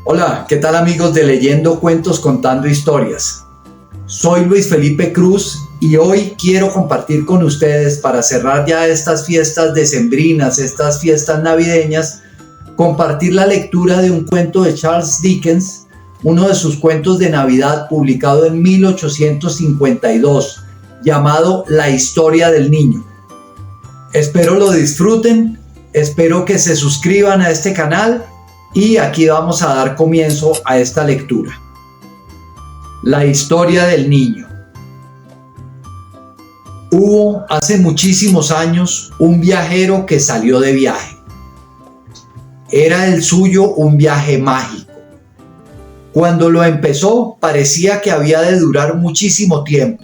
Hola, ¿qué tal amigos de Leyendo Cuentos Contando Historias? Soy Luis Felipe Cruz y hoy quiero compartir con ustedes, para cerrar ya estas fiestas decembrinas, estas fiestas navideñas, compartir la lectura de un cuento de Charles Dickens, uno de sus cuentos de Navidad publicado en 1852, llamado La historia del niño. Espero lo disfruten, espero que se suscriban a este canal y aquí vamos a dar comienzo a esta lectura. La historia del niño. Hubo hace muchísimos años un viajero que salió de viaje. Era el suyo un viaje mágico. Cuando lo empezó parecía que había de durar muchísimo tiempo,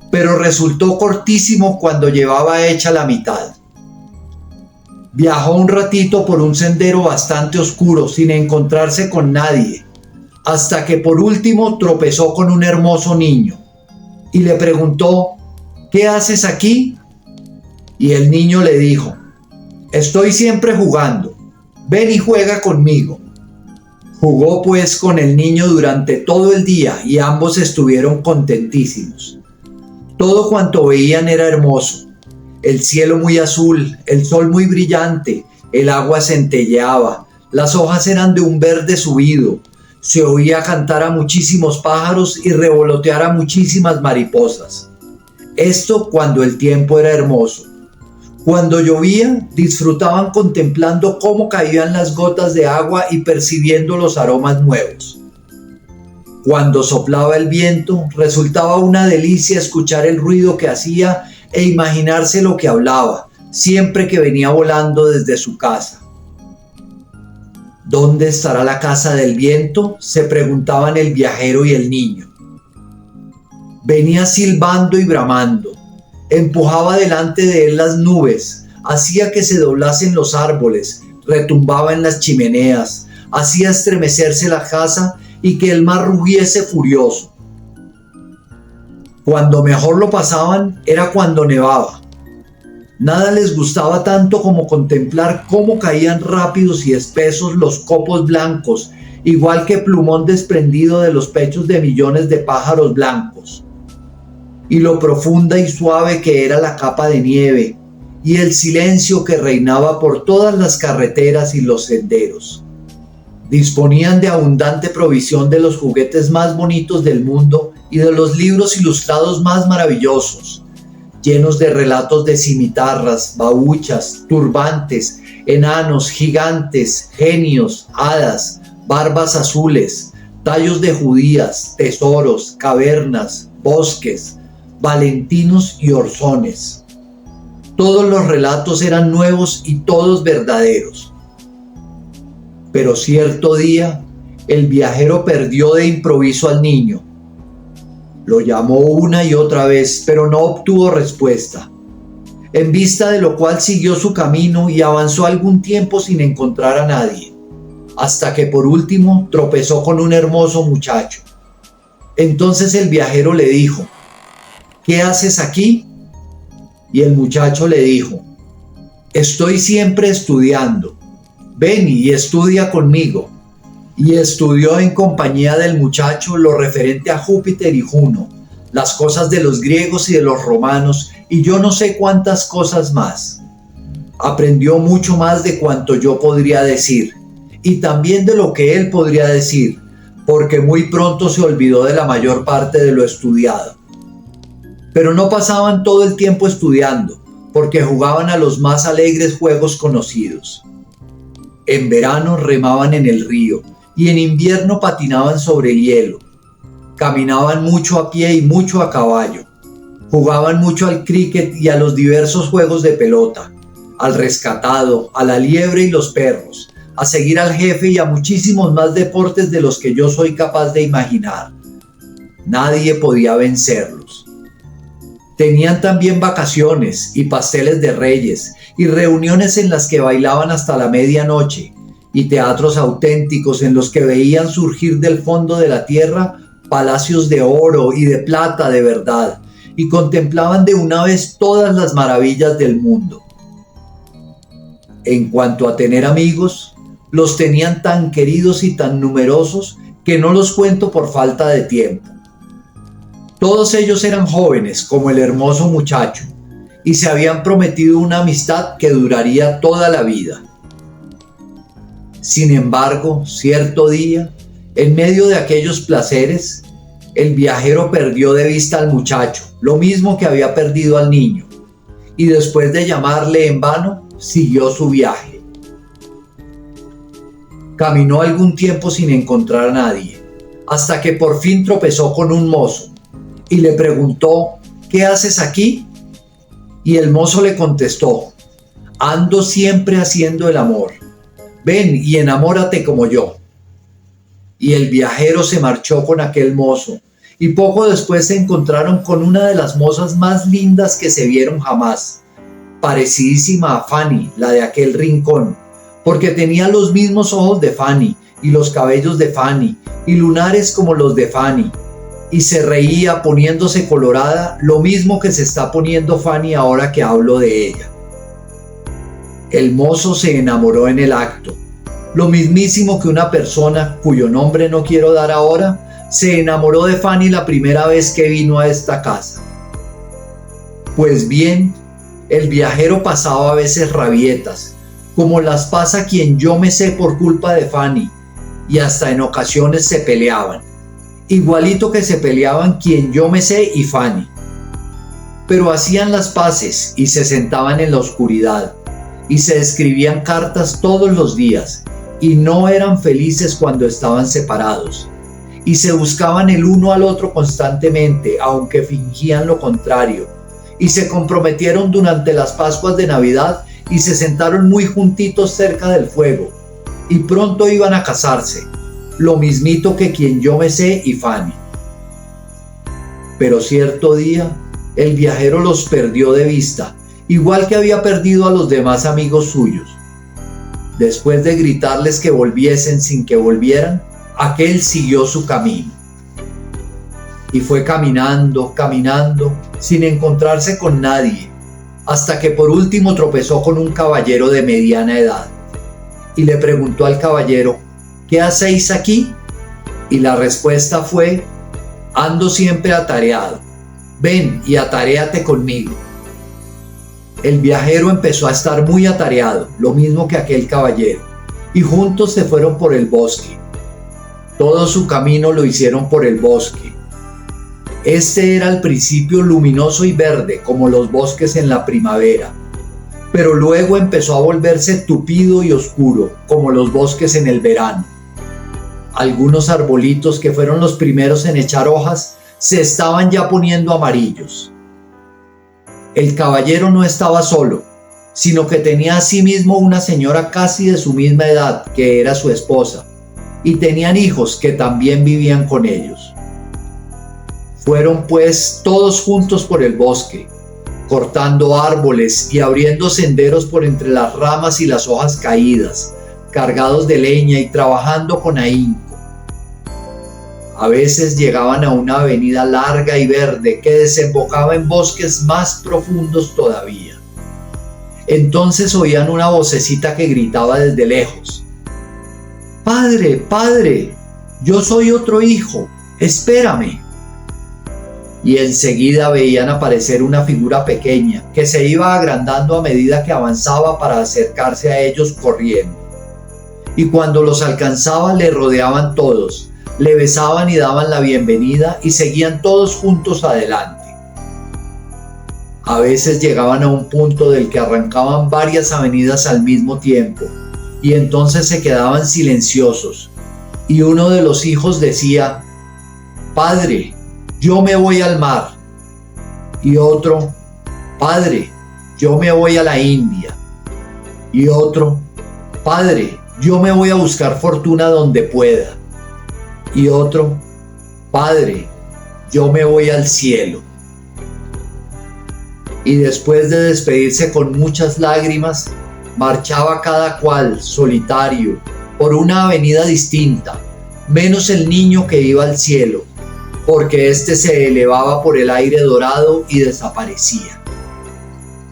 pero resultó cortísimo cuando llevaba hecha la mitad. Viajó un ratito por un sendero bastante oscuro sin encontrarse con nadie, hasta que por último tropezó con un hermoso niño y le preguntó: ¿qué haces aquí? Y el niño le dijo: estoy siempre jugando, ven y juega conmigo. Jugó pues con el niño durante todo el día y ambos estuvieron contentísimos. Todo cuanto veían era hermoso. El cielo muy azul, el sol muy brillante, el agua centelleaba, las hojas eran de un verde subido, se oía cantar a muchísimos pájaros y revolotear a muchísimas mariposas. Esto cuando el tiempo era hermoso. Cuando llovía, disfrutaban contemplando cómo caían las gotas de agua y percibiendo los aromas nuevos. Cuando soplaba el viento, resultaba una delicia escuchar el ruido que hacía e imaginarse lo que hablaba, siempre que venía volando desde su casa. ¿Dónde estará la casa del viento?, se preguntaban el viajero y el niño. Venía silbando y bramando, empujaba delante de él las nubes, hacía que se doblasen los árboles, retumbaba en las chimeneas, hacía estremecerse la casa y que el mar rugiese furioso. Cuando mejor lo pasaban era cuando nevaba. Nada les gustaba tanto como contemplar cómo caían rápidos y espesos los copos blancos, igual que plumón desprendido de los pechos de millones de pájaros blancos. Y lo profunda y suave que era la capa de nieve, y el silencio que reinaba por todas las carreteras y los senderos. Disponían de abundante provisión de los juguetes más bonitos del mundo y de los libros ilustrados más maravillosos, llenos de relatos de cimitarras, babuchas, turbantes, enanos, gigantes, genios, hadas, barbas azules, tallos de judías, tesoros, cavernas, bosques, valentinos y orzones. Todos los relatos eran nuevos y todos verdaderos. Pero cierto día, el viajero perdió de improviso al niño. Lo llamó una y otra vez, pero no obtuvo respuesta. En vista de lo cual siguió su camino y avanzó algún tiempo sin encontrar a nadie, hasta que por último tropezó con un hermoso muchacho. Entonces el viajero le dijo: ¿qué haces aquí? Y el muchacho le dijo: estoy siempre estudiando. Ven y estudia conmigo. Y estudió en compañía del muchacho lo referente a Júpiter y Juno, las cosas de los griegos y de los romanos, y yo no sé cuántas cosas más. Aprendió mucho más de cuanto yo podría decir, y también de lo que él podría decir, porque muy pronto se olvidó de la mayor parte de lo estudiado. Pero no pasaban todo el tiempo estudiando, porque jugaban a los más alegres juegos conocidos. En verano remaban en el río y en invierno patinaban sobre hielo. Caminaban mucho a pie y mucho a caballo. Jugaban mucho al cricket y a los diversos juegos de pelota, al rescatado, a la liebre y los perros, a seguir al jefe y a muchísimos más deportes de los que yo soy capaz de imaginar. Nadie podía vencerlos. Tenían también vacaciones y pasteles de reyes y reuniones en las que bailaban hasta la medianoche y teatros auténticos en los que veían surgir del fondo de la tierra palacios de oro y de plata de verdad y contemplaban de una vez todas las maravillas del mundo. En cuanto a tener amigos, Los tenían tan queridos y tan numerosos que no los cuento por falta de tiempo. Todos ellos eran jóvenes como el hermoso muchacho y se habían prometido una amistad que duraría toda la vida. Sin embargo, cierto día, en medio de aquellos placeres, el viajero perdió de vista al muchacho, lo mismo que había perdido al niño, y después de llamarle en vano, siguió su viaje. Caminó algún tiempo sin encontrar a nadie, hasta que por fin tropezó con un mozo, y le preguntó: ¿qué haces aquí? Y el mozo le contestó: ando siempre haciendo el amor. Ven y enamórate como yo. Y el viajero se marchó con aquel mozo, y poco después se encontraron con una de las mozas más lindas que se vieron jamás, parecidísima a Fanny, la de aquel rincón, porque tenía los mismos ojos de Fanny, y los cabellos de Fanny, y lunares como los de Fanny, y se reía poniéndose colorada, lo mismo que se está poniendo Fanny ahora que hablo de ella. El mozo se enamoró en el acto, lo mismísimo que una persona, cuyo nombre no quiero dar ahora, se enamoró de Fanny la primera vez que vino a esta casa. Pues bien, el viajero pasaba a veces rabietas, como las pasa quien yo me sé por culpa de Fanny, y hasta en ocasiones se peleaban, igualito que se peleaban quien yo me sé y Fanny. Pero hacían las paces y se sentaban en la oscuridad, y se escribían cartas todos los días, y no eran felices cuando estaban separados, y se buscaban el uno al otro constantemente, aunque fingían lo contrario, y se comprometieron durante las Pascuas de Navidad y se sentaron muy juntitos cerca del fuego, y pronto iban a casarse, lo mismito que quien yo me sé y Fanny. Pero cierto día, el viajero los perdió de vista, igual que había perdido a los demás amigos suyos. Después de gritarles que volviesen sin que volvieran, aquel siguió su camino. Y fue caminando, caminando, sin encontrarse con nadie, hasta que por último tropezó con un caballero de mediana edad. Y le preguntó al caballero: ¿qué hacéis aquí? Y la respuesta fue: ando siempre atareado. Ven y ataréate conmigo. El viajero empezó a estar muy atareado, lo mismo que aquel caballero, y juntos se fueron por el bosque. Todo su camino lo hicieron por el bosque. Este era al principio luminoso y verde, como los bosques en la primavera, pero luego empezó a volverse tupido y oscuro, como los bosques en el verano. Algunos arbolitos que fueron los primeros en echar hojas se estaban ya poniendo amarillos. El caballero no estaba solo, sino que tenía asimismo una señora casi de su misma edad, que era su esposa, y tenían hijos que también vivían con ellos. Fueron pues todos juntos por el bosque, cortando árboles y abriendo senderos por entre las ramas y las hojas caídas, cargados de leña y trabajando con ahínco. A veces llegaban a una avenida larga y verde que desembocaba en bosques más profundos todavía. Entonces oían una vocecita que gritaba desde lejos: «Padre, padre, yo soy otro hijo, espérame». Y enseguida veían aparecer una figura pequeña que se iba agrandando a medida que avanzaba para acercarse a ellos corriendo. Y cuando los alcanzaba le rodeaban todos, le besaban y daban la bienvenida y seguían todos juntos adelante. A veces llegaban a un punto del que arrancaban varias avenidas al mismo tiempo y entonces se quedaban silenciosos y uno de los hijos decía: «Padre, yo me voy al mar», y otro: «Padre, yo me voy a la India», y otro: «Padre, yo me voy a buscar fortuna donde pueda», y otro: «Padre, yo me voy al cielo». Y después de despedirse con muchas lágrimas, marchaba cada cual, solitario, por una avenida distinta, menos el niño que iba al cielo, porque éste se elevaba por el aire dorado y desaparecía.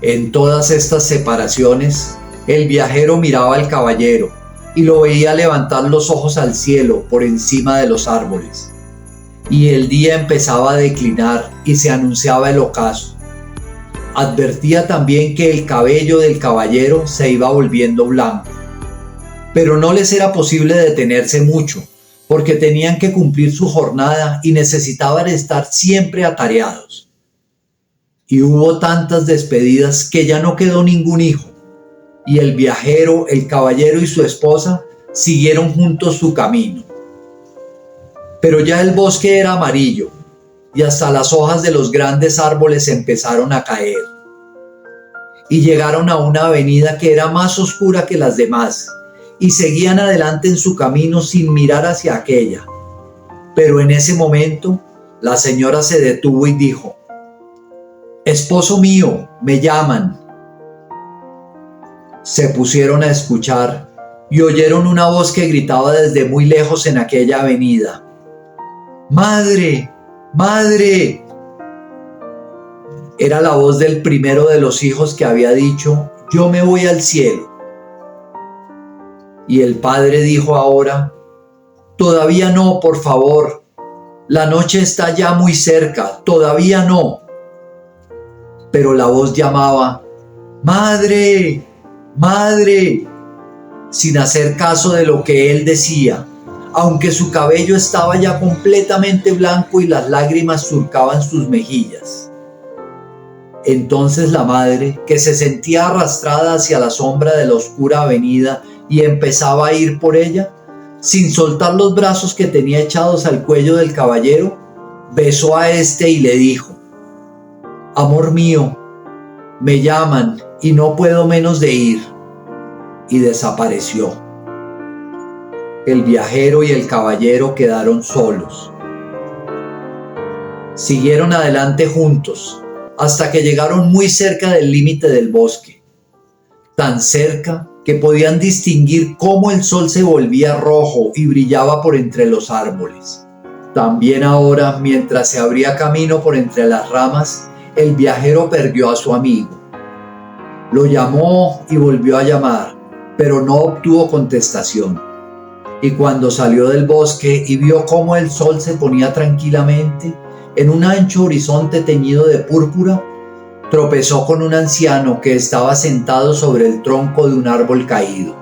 En todas estas separaciones, el viajero miraba al caballero, y lo veía levantar los ojos al cielo por encima de los árboles. Y el día empezaba a declinar y se anunciaba el ocaso. Advertía también que el cabello del caballero se iba volviendo blanco. Pero no les era posible detenerse mucho, porque tenían que cumplir su jornada y necesitaban estar siempre atareados. Y hubo tantas despedidas que ya no quedó ningún hijo, y el viajero, el caballero y su esposa siguieron juntos su camino. Pero ya el bosque era amarillo, y hasta las hojas de los grandes árboles empezaron a caer. Y llegaron a una avenida que era más oscura que las demás, y seguían adelante en su camino sin mirar hacia aquella. Pero en ese momento, la señora se detuvo y dijo: «Esposo mío, me llaman». Se pusieron a escuchar y oyeron una voz que gritaba desde muy lejos en aquella avenida: «¡Madre! ¡Madre!». Era la voz del primero de los hijos que había dicho: «Yo me voy al cielo». Y el padre dijo ahora: «Todavía no, por favor. La noche está ya muy cerca, todavía no». Pero la voz llamaba: «¡Madre! ¡Madre!», sin hacer caso de lo que él decía, aunque su cabello estaba ya completamente blanco y las lágrimas surcaban sus mejillas. Entonces la madre, que se sentía arrastrada hacia la sombra de la oscura avenida y empezaba a ir por ella, sin soltar los brazos que tenía echados al cuello del caballero, besó a éste y le dijo: «Amor mío, me llaman y no puedo menos de ir», y desapareció. El viajero y el caballero quedaron solos. Siguieron adelante juntos hasta que llegaron muy cerca del límite del bosque, tan cerca que podían distinguir cómo el sol se volvía rojo y brillaba por entre los árboles. También ahora, mientras se abría camino por entre las ramas, el viajero perdió a su amigo. Lo llamó y volvió a llamar, pero no obtuvo contestación. Y cuando salió del bosque y vio cómo el sol se ponía tranquilamente en un ancho horizonte teñido de púrpura, tropezó con un anciano que estaba sentado sobre el tronco de un árbol caído.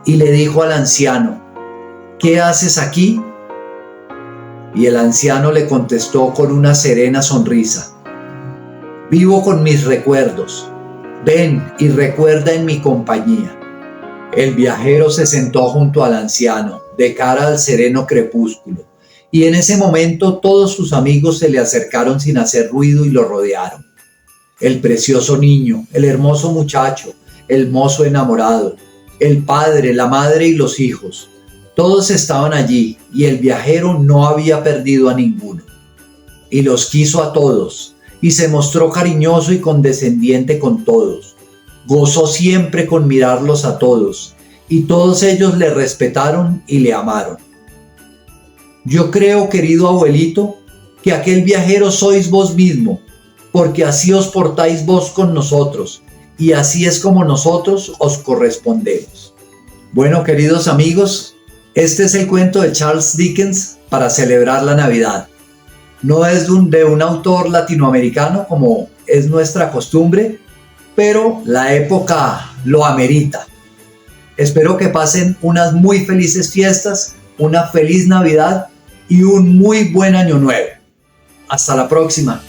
Y le dijo al anciano: «¿Qué haces aquí?». Y el anciano le contestó con una serena sonrisa: «Vivo con mis recuerdos. Ven y recuerda en mi compañía». El viajero se sentó junto al anciano, de cara al sereno crepúsculo, y en ese momento todos sus amigos se le acercaron sin hacer ruido y lo rodearon. El precioso niño, el hermoso muchacho, el mozo enamorado, el padre, la madre y los hijos, todos estaban allí, y el viajero no había perdido a ninguno. Y los quiso a todos, y se mostró cariñoso y condescendiente con todos. Gozó siempre con mirarlos a todos, y todos ellos le respetaron y le amaron. Yo creo, querido abuelito, que aquel viajero sois vos mismo, porque así os portáis vos con nosotros, y así es como nosotros os correspondemos. Bueno, queridos amigos, este es el cuento de Charles Dickens para celebrar la Navidad. No es de un autor latinoamericano como es nuestra costumbre, pero la época lo amerita. Espero que pasen unas muy felices fiestas, una feliz Navidad y un muy buen año nuevo. Hasta la próxima.